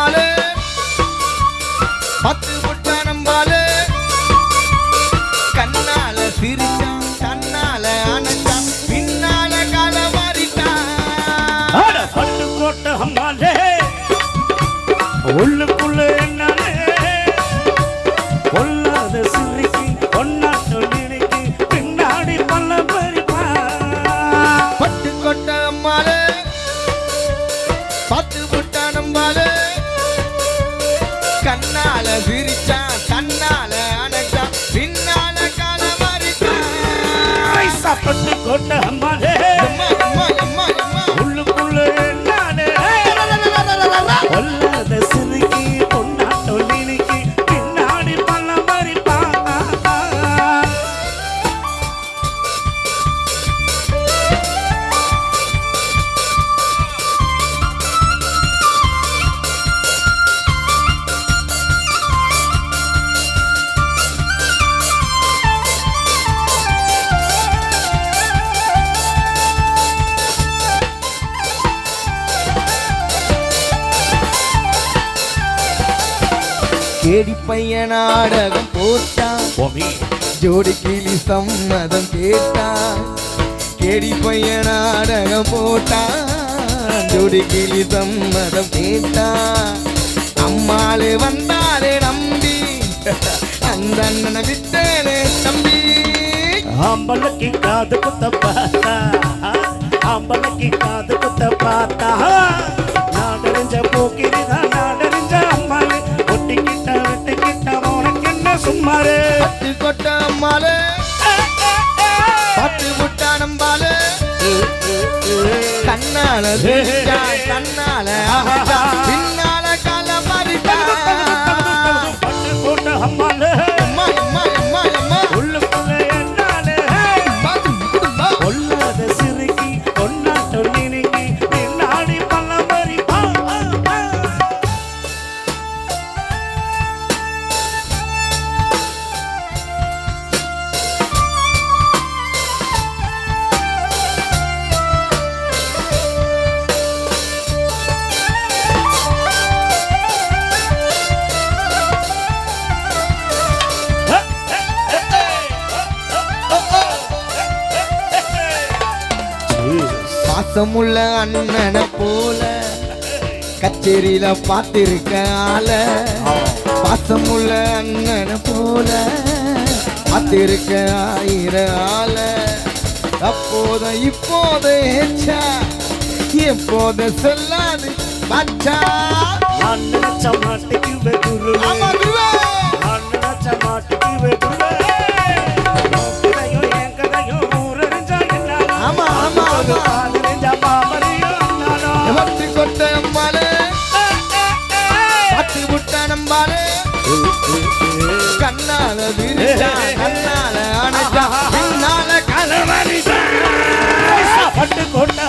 அம்பாலே பத்து புட்ட நம்பாலே கண்ணால சிரிச்சான் கண்ணால அணைச்சான் பின்னால கால மாறிட்டான் பட்டுக்கோட்டை அம்பாலே உள்ளுக்குள்ள என்னே பொல்லாத சிரிக்கு பொன்னாட்டு நினைக்கு பின்னாடி பல்ல பறிப்பா பட்டுக்கோட்டை அம்பாலே பத்து புட்ட நம்பாலே கண்ணால சிரிச்சான் கண்ணால அணைச்சான் பின்னால கால மாறிட்டான் பட்டுக்கோட்டை அம்பாலே உள்ளுக்குள்ள என்னே பொல்லாத சிரிக்கு பொன்னாட்டு நினைக்கு பின்னாடி பல்ல பறிப்பா கேடி பையன் நாடகம் போட்டான் ஜோடி கிளி சம்மதம் கேட்டான் கேடி பையன் நாடகம் போட்டான் ஜோடி கிளி சம்மதம் கேட்டான் அம்மாளே வந்தாலே நம்பி அந்த அண்ணனை விட்டேனே தம்பி ஆம்பளைக்கு காது குத்த பார்த்தா ஆம்பளைக்கு காது குத்த பார்த்தா நாடறிஞ்ச போக்கிரிதான் நாடறிஞ்ச அம்மாளே ஒட்டிக்கிட்ட வெட்டிக்கிட்ட உனக்கு என்ன சும்மாரு பட்டு கொட்ட அம்மாளே பட்டு புட்டா நம்பாலே கண்ணால சிரிச்சா, கண்ணால அணைச்சா, பின்னால கால மாறிட்டா பட்டுக்கோட்டை அம்மாளே அம்மா அம்மா அம்மா அம்மா உள்ளுக்குள்ள என்னாலே பொல்லாத சிறுக்கி பொன்னாட்டு நினைக்கி பின்னாடி பல்ல பறிப்பா பாசமுள்ள அண்ணனை போல கச்சேரியில பார்த்திருக்க ஆள பாசமுள்ள அண்ணனை போல பார்த்திருக்க ஆயிர ஆள அப்போத இப்போத ஏச்சா எப்போத சொல்லாது பச்சா நான் நினைச்ச மாட்டுக்கு வெகுருவே ஆமா குருவே நான் நினைச்ச மாட்டுக்கு வெகுருவே கதையும் என் கதையும் ஊரறிஞ்சா என்னாலும் ஆமா ஆமா ஆமா அறிஞ்சா பாமரியும் என்னாலும் பத்து கொட்ட அம்பாலே பத்து புட்ட நம்பாலே கண்ணால விரிச்சா கண்ணால அணைச்சா பின்னால கலவரிச்சா பட்டுக்கோட்டை